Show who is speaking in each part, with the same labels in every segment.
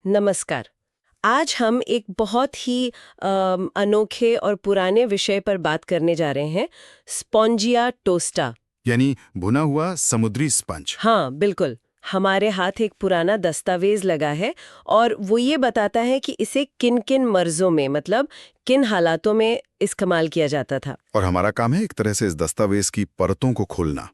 Speaker 1: नमस्कार। आज हम एक बहुत ही अनोखे और पुराने विषय पर बात करने जा रहे हैं, स्पॉन्जिया टोस्टा।
Speaker 2: यानी भुना हुआ समुद्री स्पंज।
Speaker 1: हाँ, बिल्कुल। हमारे हाथ एक पुराना दस्तावेज लगा है और वो ये बताता है कि इसे किन-किन मर्ज़ों में मतलब किन हालातों में इस्तेमाल किया जाता था।
Speaker 2: और हमारा काम है एक तरह से इस दस्तावेज की परतों को खोलना,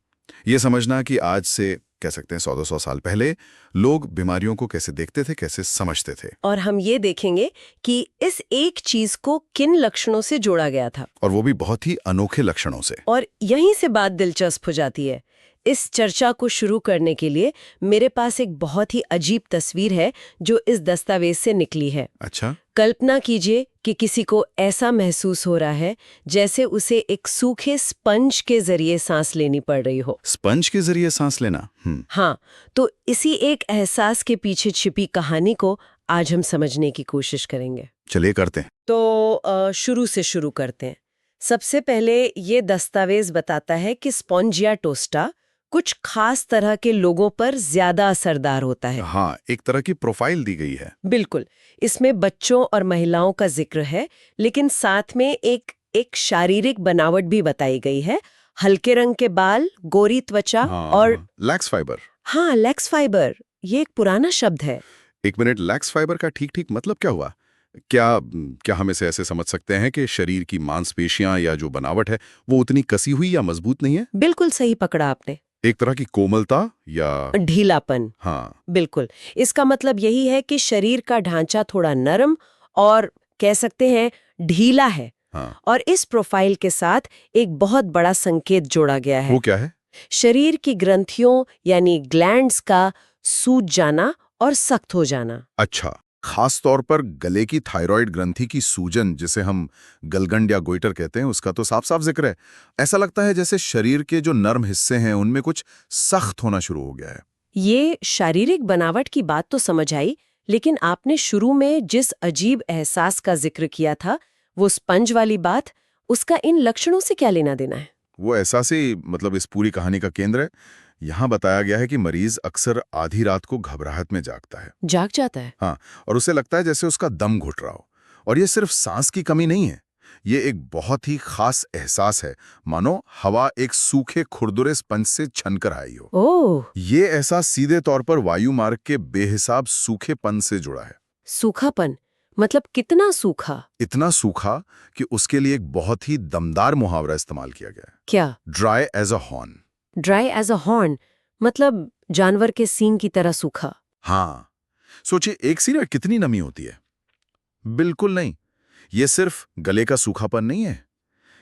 Speaker 2: ये समझना कि आज से कह सकते हैं 100-200 साल पहले लोग बीमारियों को कैसे देखते थे, कैसे समझते थे।
Speaker 1: और हम ये देखेंगे कि इस एक चीज़ को किन लक्षणों से जोड़ा गया था।
Speaker 2: और वो भी बहुत ही अनोखे लक्षणों से।
Speaker 1: और यहीं से बात दिलचस्प हो जाती है। इस चर्चा को शुरू करने के लिए मेरे पास एक बहुत ही अजीब तस्वीर है जो इस दस्तावेज से निकली है।
Speaker 2: अच्छा।
Speaker 1: कल्पना कीजिए कि किसी को ऐसा महसूस हो रहा है जैसे उसे एक सूखे स्पंज के जरिए सांस लेनी पड़ रही हो।
Speaker 2: स्पंज के जरिए सांस लेना।
Speaker 1: हाँ, तो इसी एक एहसास के पीछे छिपी कहानी को आज हम समझने की कोशिश करेंगे।
Speaker 2: चलिए करते हैं।
Speaker 1: तो शुरू से शुरू करते हैं। सबसे पहले ये दस्तावेज बताता है कि स्पॉन्जिया टोस्टा कुछ खास तरह के लोगों पर ज्यादा असरदार होता है।
Speaker 2: हाँ, एक तरह की प्रोफाइल दी गई है।
Speaker 1: बिल्कुल। इसमें बच्चों और महिलाओं का जिक्र है, लेकिन साथ में एक शारीरिक बनावट भी बताई गई है। हल्के रंग के बाल, गोरी त्वचा और
Speaker 2: लैक्स फाइबर।
Speaker 1: हाँ, लैक्स फाइबर, ये एक पुराना शब्द है।
Speaker 2: एक मिनट, लैक्स फाइबर का ठीक ठीक मतलब क्या हुआ? क्या क्या हम इसे ऐसे समझ सकते हैं कि शरीर की मांसपेशियां या जो बनावट है वो उतनी कसी हुई या मजबूत नहीं है?
Speaker 1: बिल्कुल सही पकड़ा आपने।
Speaker 2: एक तरह की कोमलता या
Speaker 1: ढीलापन।
Speaker 2: हाँ।
Speaker 1: बिल्कुल। इसका मतलब यही है कि शरीर का ढांचा थोड़ा नरम और कह सकते हैं ढीला है।
Speaker 2: हाँ।
Speaker 1: और इस प्रोफाइल के साथ एक बहुत बड़ा संकेत जोड़ा गया है।
Speaker 2: वो क्या है?
Speaker 1: शरीर की ग्रंथियों यानी ग्लैंड्स का सूज जाना और सख्त हो जाना।
Speaker 2: अच्छा, खास तौर पर गले की थायराइड ग्रंथि की सूजन, जिसे हम गलगंड या गोइटर कहते हैं, उसका तो साफ साफ जिक्र है। ऐसा लगता है जैसे शरीर के जो नर्म हिस्से हैं उनमें कुछ सख्त होना शुरू हो गया है।
Speaker 1: ये शारीरिक बनावट की बात तो समझ आई, लेकिन आपने शुरू में जिस अजीब एहसास का जिक्र किया था, वो स्पंज वाली बात, उसका इन लक्षणों से क्या लेना देना है?
Speaker 2: वो एहसास ही मतलब इस पूरी कहानी का केंद्र है। यहाँ बताया गया है कि मरीज अक्सर आधी रात को घबराहट में जागता है।
Speaker 1: जाग जाता है?
Speaker 2: हाँ, और उसे लगता है जैसे उसका दम घुट रहा हो। और ये सिर्फ सांस की कमी नहीं है, ये एक बहुत ही खास एहसास है, मानो हवा एक सूखे खुरदुरे स्पंज से छनकर आई हो।
Speaker 1: ओह!
Speaker 2: ये एहसास सीधे तौर पर वायु मार्ग के बेहिसाब सूखेपन से जुड़ा है।
Speaker 1: सूखापन? मतलब कितना सूखा?
Speaker 2: इतना सूखा कि उसके लिए एक बहुत ही दमदार मुहावरा इस्तेमाल किया गया है,
Speaker 1: क्या?
Speaker 2: Dry as a horn.
Speaker 1: Dry as a horn? मतलब जानवर के सींग की तरह सूखा?
Speaker 2: हाँ, सोचिए एक सीने में कितनी नमी होती है। बिल्कुल नहीं, ये सिर्फ गले का सूखापन नहीं है।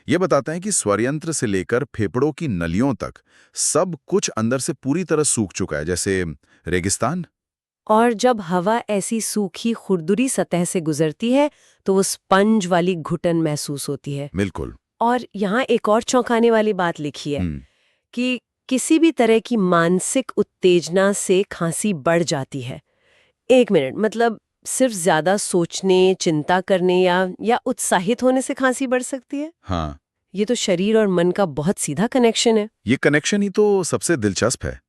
Speaker 2: ये बताता है कि स्वरयंत्र से लेकर फेफड़ों की नलियों तक सब कुछ अंदर से पूरी तरह सूख चुका है, जैसे रेगिस्तान।
Speaker 1: और जब हवा ऐसी सूखी खुरदुरी सतह से गुजरती है तो वो स्पंज वाली घुटन महसूस होती है।
Speaker 2: बिल्कुल।
Speaker 1: और यहाँ एक और चौंकाने वाली बात लिखी है
Speaker 2: हम्म।
Speaker 1: कि किसी भी तरह की मानसिक उत्तेजना से खांसी बढ़ जाती है। एक मिनट, मतलब सिर्फ ज्यादा सोचने, चिंता करने या उत्साहित होने से खांसी बढ़ सकती है?
Speaker 2: हाँ,
Speaker 1: ये तो शरीर और मन का बहुत सीधा कनेक्शन है।
Speaker 2: ये कनेक्शन ही तो सबसे दिलचस्प है।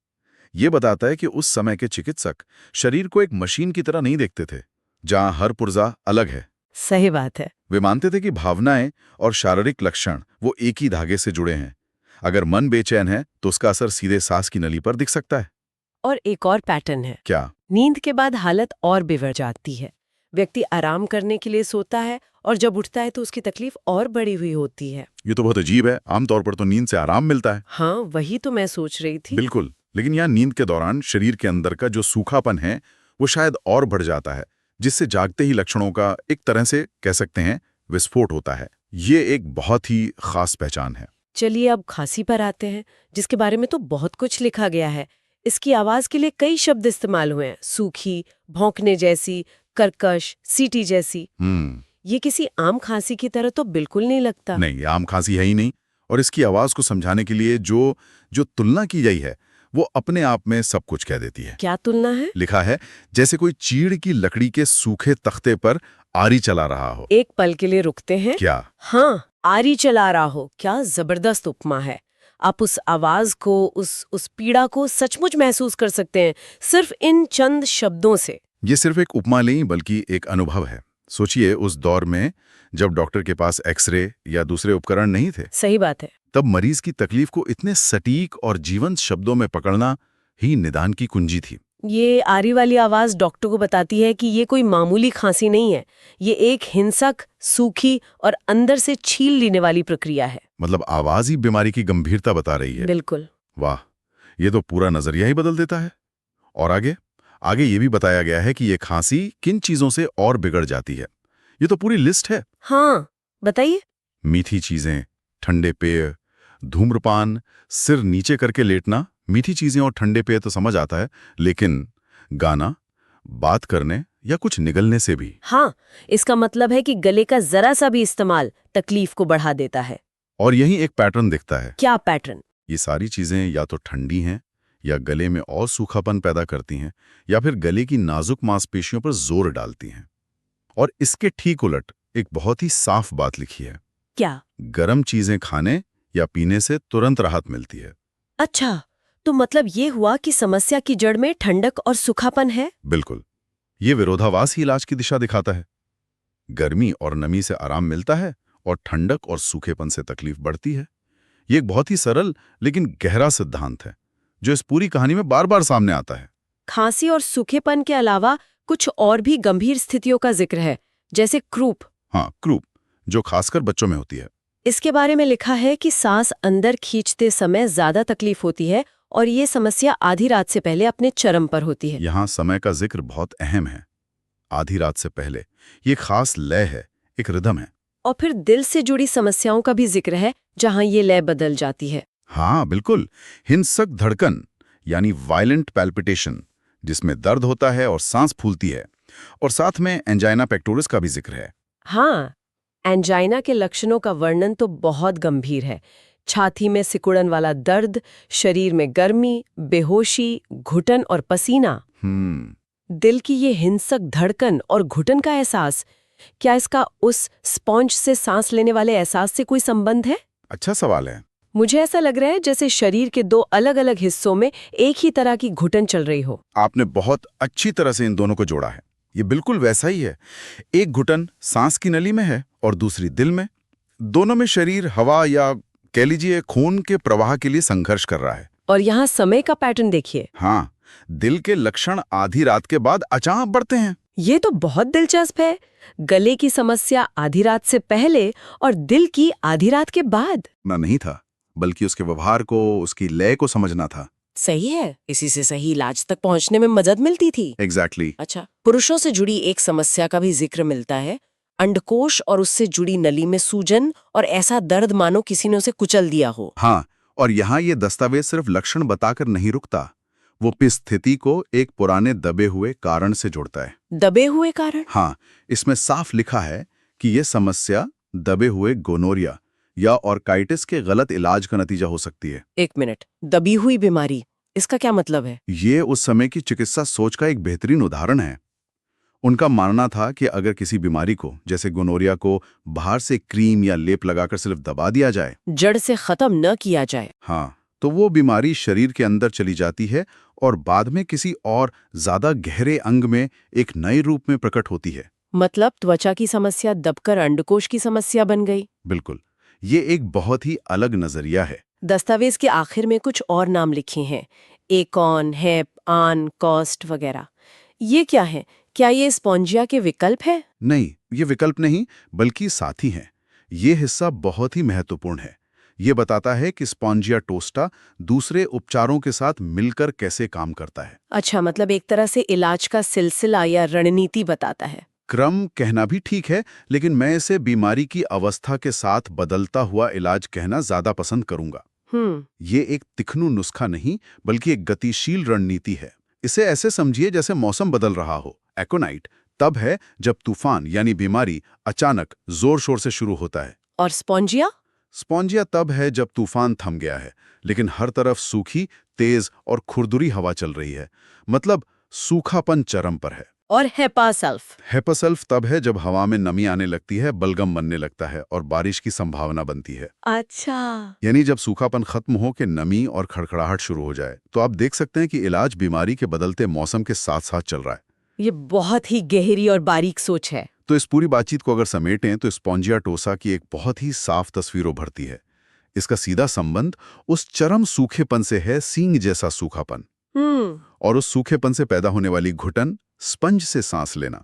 Speaker 2: ये बताता है कि उस समय के चिकित्सक शरीर को एक मशीन की तरह नहीं देखते थे, जहां हर पुर्जा अलग है।
Speaker 1: सही बात है।
Speaker 2: वे मानते थे कि भावनाएं और शारीरिक लक्षण वो एक ही धागे से जुड़े हैं। अगर मन बेचैन है तो उसका असर सीधे सांस की नली पर दिख सकता है।
Speaker 1: और एक और पैटर्न है।
Speaker 2: क्या?
Speaker 1: नींद के बाद हालत और बिगड़ जाती है। व्यक्ति आराम करने के लिए सोता है और जब उठता है तो उसकी तकलीफ और बढ़ी हुई होती है।
Speaker 2: ये तो बहुत अजीब है। आमतौर पर तो नींद से आराम मिलता है।
Speaker 1: हाँ, वही तो मैं सोच रही थी।
Speaker 2: बिल्कुल, लेकिन यहाँ नींद के दौरान शरीर के अंदर का जो सूखापन है वो शायद और बढ़ जाता है, जिससे जागते ही लक्षणों का एक तरह से कह सकते हैं विस्फोट होता है। ये एक बहुत ही खास पहचान है।
Speaker 1: चलिए अब खांसी पर आते हैं, जिसके बारे में तो बहुत कुछ लिखा गया है। इसकी आवाज के लिए कई शब्द इस्तेमाल हुए हैं। सूखी, भौंकने जैसी, कर्कश, सीटी जैसी। ये किसी आम खांसी की तरह तो बिल्कुल नहीं लगता।
Speaker 2: नहीं, आम खांसी है ही नहीं। और इसकी आवाज को समझाने के लिए जो जो तुलना की गई है वो अपने आप में सब कुछ कह देती है।
Speaker 1: क्या तुलना है?
Speaker 2: लिखा है जैसे कोई चीड़ की लकड़ी के सूखे तख्ते पर आरी चला रहा हो।
Speaker 1: एक पल के लिए रुकते हैं।
Speaker 2: क्या?
Speaker 1: हाँ, आरी चला रहा हो, क्या जबरदस्त उपमा है। आप उस आवाज को, उस पीड़ा को सचमुच महसूस कर सकते हैं सिर्फ इन चंद शब्दों से।
Speaker 2: ये सिर्फ एक उपमा नहीं बल्कि एक अनुभव है। सोचिए उस दौर में जब डॉक्टर के पास एक्सरे या दूसरे उपकरण नहीं थे,
Speaker 1: सही बात है।
Speaker 2: तब मरीज की तकलीफ को इतने सटीक और जीवंत शब्दों में पकड़ना ही निदान की कुंजी थी।
Speaker 1: ये आरी वाली आवाज डॉक्टर को बताती है कि ये कोई मामूली खांसी नहीं है, ये एक हिंसक, सूखी और अंदर से छील लेने वाली प्रक्रिया है।
Speaker 2: मतलब आवाज ही बीमारी की गंभीरता बता रही है।
Speaker 1: बिल्कुल।
Speaker 2: वाह, ये तो पूरा नजरिया ही बदल देता है। और आगे आगे ये भी बताया गया है कि ये खांसी किन चीजों से और बिगड़ जाती है। ये तो पूरी लिस्ट है।
Speaker 1: हाँ, बताइए।
Speaker 2: मीठी चीजें, ठंडे पेय, धूम्रपान, सिर नीचे करके लेटना। मीठी चीजें और ठंडे पेय तो समझ आता है, लेकिन गाना, बात करने या कुछ निगलने से भी।
Speaker 1: हाँ, इसका मतलब है कि गले का जरा सा भी इस्तेमाल तकलीफ को बढ़ा देता है।
Speaker 2: और यही एक पैटर्न दिखता है।
Speaker 1: क्या पैटर्न?
Speaker 2: ये सारी चीजें या तो ठंडी हैं, या गले में और सूखापन पैदा करती हैं, या फिर गले की नाजुक मांसपेशियों पर जोर डालती हैं। और इसके ठीक उलट एक बहुत ही साफ बात लिखी है।
Speaker 1: क्या?
Speaker 2: गर्म चीजें खाने या पीने से तुरंत राहत मिलती है।
Speaker 1: अच्छा, तो मतलब ये हुआ कि समस्या की जड़ में ठंडक और सूखापन है?
Speaker 2: बिल्कुल, ये विरोधाभास ही इलाज की दिशा दिखाता है। गर्मी और नमी से आराम मिलता है और ठंडक और सूखेपन से तकलीफ बढ़ती है। ये एक बहुत ही सरल लेकिन गहरा सिद्धांत है जो इस पूरी कहानी में बार बार सामने आता है।
Speaker 1: खांसी और सूखेपन के अलावा कुछ और भी गंभीर स्थितियों का जिक्र है, जैसे क्रूप।
Speaker 2: हाँ, क्रूप, जो खासकर बच्चों में होती है।
Speaker 1: इसके बारे में लिखा है कि सांस अंदर खींचते समय ज्यादा तकलीफ होती है और ये समस्या आधी रात से पहले अपने चरम पर होती है।
Speaker 2: यहाँ समय का जिक्र बहुत अहम है। आधी रात से पहले ये खास लय है, एक रिदम है।
Speaker 1: और फिर दिल से जुड़ी समस्याओं का भी जिक्र है, जहां ये लय बदल जाती है।
Speaker 2: हाँ बिल्कुल, हिंसक धड़कन यानी वायलेंट पैल्पिटेशन, जिसमें दर्द होता है और सांस फूलती है। और साथ में एंजाइना पेक्टोरिस का भी जिक्र है।
Speaker 1: हाँ, एंजाइना के लक्षणों का वर्णन तो बहुत गंभीर है। छाती में सिकुड़न वाला दर्द, शरीर में गर्मी, बेहोशी, घुटन और पसीना। दिल की ये हिंसक धड़कन और घुटन का एहसास, क्या इसका उस स्पॉन्ज से सांस लेने वाले एहसास से कोई संबंध है?
Speaker 2: अच्छा सवाल है।
Speaker 1: मुझे ऐसा लग रहा है जैसे शरीर के दो अलग अलग हिस्सों में एक ही तरह की घुटन चल रही हो।
Speaker 2: आपने बहुत अच्छी तरह से इन दोनों को जोड़ा है। ये बिल्कुल वैसा ही है। एक घुटन सांस की नली में है और दूसरी दिल में। दोनों में शरीर हवा या कह लीजिए खून के प्रवाह के लिए संघर्ष कर रहा है।
Speaker 1: और यहाँ समय का पैटर्न देखिए।
Speaker 2: हाँ, दिल के लक्षण आधी रात के बाद अचानक बढ़ते हैं।
Speaker 1: ये तो बहुत दिलचस्प है। गले की समस्या आधी रात से पहले और दिल की आधी रात के बाद।
Speaker 2: ना नहीं था, बल्कि उसके व्यवहार को, उसकी लय को समझना था।
Speaker 1: सही है, इसी से सही इलाज तक पहुंचने में मदद मिलती थी।
Speaker 2: एग्जैक्टली।
Speaker 1: अच्छा, पुरुषों से जुड़ी एक समस्या का भी जिक्र मिलता है, अंडकोश और उससे जुड़ी नली में सूजन और ऐसा दर्द मानो किसी ने उसे कुचल दिया हो।
Speaker 2: हाँ, और यहाँ ये दस्तावेज सिर्फ लक्षण बताकर नहीं रुकता, वो स्थिति को एक पुराने दबे हुए कारण से जोड़ता है।
Speaker 1: दबे हुए कारण?
Speaker 2: हाँ, इसमें साफ लिखा है कि ये समस्या दबे हुए गोनोरिया या ऑर्काइटिस के गलत इलाज का नतीजा हो सकती है।
Speaker 1: एक मिनट, दबी हुई बीमारी, इसका क्या मतलब है?
Speaker 2: ये उस समय की चिकित्सा सोच का एक बेहतरीन उदाहरण है। उनका मानना था कि अगर किसी बीमारी को, जैसे गोनोरिया को, बाहर से क्रीम या लेप लगाकर सिर्फ दबा दिया जाए,
Speaker 1: जड़ से खत्म न किया जाए,
Speaker 2: हाँ, तो वो बीमारी शरीर के अंदर चली जाती है और बाद में किसी और ज्यादा गहरे अंग में एक नए रूप में प्रकट होती है।
Speaker 1: मतलब त्वचा की समस्या दबकर अंडकोश की समस्या बन गई।
Speaker 2: बिल्कुल, ये एक बहुत ही अलग नजरिया है।
Speaker 1: दस्तावेज के आखिर में कुछ और नाम लिखे हैं, एकॉन, हेप, आन, कॉस्ट वगैरह। ये क्या है? क्या ये स्पॉन्जिया के विकल्प है?
Speaker 2: नहीं, ये विकल्प नहीं बल्कि साथी हैं। ये हिस्सा बहुत ही महत्वपूर्ण है। ये बताता है कि स्पॉन्जिया टोस्टा दूसरे उपचारों के साथ मिलकर कैसे काम करता है।
Speaker 1: अच्छा, मतलब एक तरह से इलाज का सिलसिला या रणनीति बताता है।
Speaker 2: क्रम कहना भी ठीक है, लेकिन मैं इसे बीमारी की अवस्था के साथ बदलता हुआ इलाज कहना ज्यादा पसंद करूंगा। ये एक तिखनू नुस्खा नहीं, बल्कि एक गतिशील रणनीति है। इसे ऐसे समझिए जैसे मौसम बदल रहा हो। एकोनाइट तब है जब तूफान यानी बीमारी अचानक जोर शोर से शुरू होता है।
Speaker 1: और स्पॉन्जिया?
Speaker 2: स्पॉन्जिया तब है जब तूफान थम गया है, लेकिन हर तरफ सूखी, तेज और खुरदुरी हवा चल रही है। मतलब सूखापन चरम पर है।
Speaker 1: और हेपासल्फ?
Speaker 2: हेपासल्फ तब है जब हवा में नमी आने लगती है, बलगम बनने लगता है और बारिश की संभावना बनती है।
Speaker 1: अच्छा,
Speaker 2: यानी जब सूखापन खत्म हो के नमी और खड़खड़ाहट शुरू हो जाए। तो आप देख सकते हैं कि इलाज बीमारी के बदलते मौसम के साथ साथ चल रहा है।
Speaker 1: ये बहुत ही गहरी और बारीक सोच है।
Speaker 2: तो इस पूरी बातचीत को अगर समेटें तो स्पॉन्जिया टोसा की एक बहुत ही साफ तस्वीर उभरती है। इसका सीधा संबंध उस चरम सूखेपन से है, सींग जैसा सूखापन। और उस सूखेपन से पैदा होने वाली घुटन, स्पंज से सांस लेना,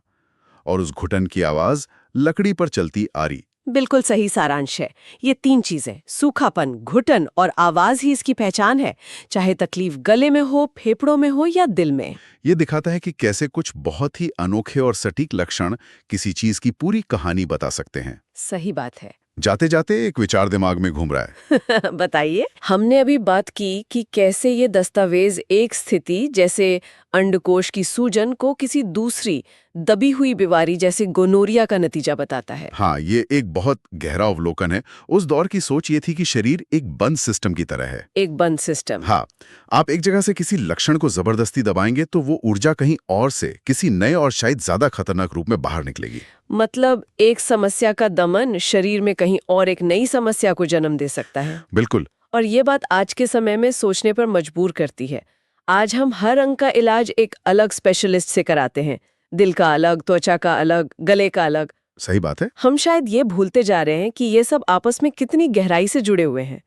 Speaker 2: और उस घुटन की आवाज लकड़ी पर चलती आरी।
Speaker 1: बिल्कुल सही सारांश है। ये 3 चीजें, सूखापन, घुटन और आवाज ही इसकी पहचान है, चाहे तकलीफ गले में हो, फेफड़ों में हो या दिल में।
Speaker 2: ये दिखाता है कि कैसे कुछ बहुत ही अनोखे और सटीक लक्षण किसी चीज की पूरी कहानी बता सकते हैं।
Speaker 1: सही बात है।
Speaker 2: जाते जाते एक विचार दिमाग में घूम रहा है।
Speaker 1: बताइए। हमने अभी बात की कि कैसे ये दस्तावेज एक स्थिति जैसे अंडकोश की सूजन को किसी दूसरी दबी हुई बीमारी जैसे गोनोरिया का नतीजा बताता है।
Speaker 2: हाँ, ये एक बहुत गहरा अवलोकन है। उस दौर की सोच ये थी कि शरीर एक बंद सिस्टम की तरह है।
Speaker 1: एक बंद सिस्टम।
Speaker 2: हाँ, आप एक जगह से किसी लक्षण को जबरदस्ती दबाएंगे तो वो ऊर्जा कहीं और से किसी नए और शायद ज्यादा खतरनाक रूप में बाहर निकलेगी।
Speaker 1: मतलब एक समस्या का दमन शरीर में कहीं और एक नई समस्या को जन्म दे सकता है।
Speaker 2: बिल्कुल।
Speaker 1: और ये बात आज के समय में सोचने पर मजबूर करती है। आज हम हर अंग का इलाज एक अलग स्पेशलिस्ट से कराते हैं। दिल का अलग, त्वचा का अलग, गले का अलग।
Speaker 2: सही बात है।
Speaker 1: हम शायद ये भूलते जा रहे हैं कि ये सब आपस में कितनी गहराई से जुड़े हुए हैं।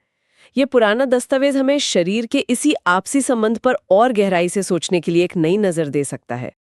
Speaker 1: ये पुराना दस्तावेज हमें शरीर के इसी आपसी संबंध पर और गहराई से सोचने के लिए एक नई नजर दे सकता है।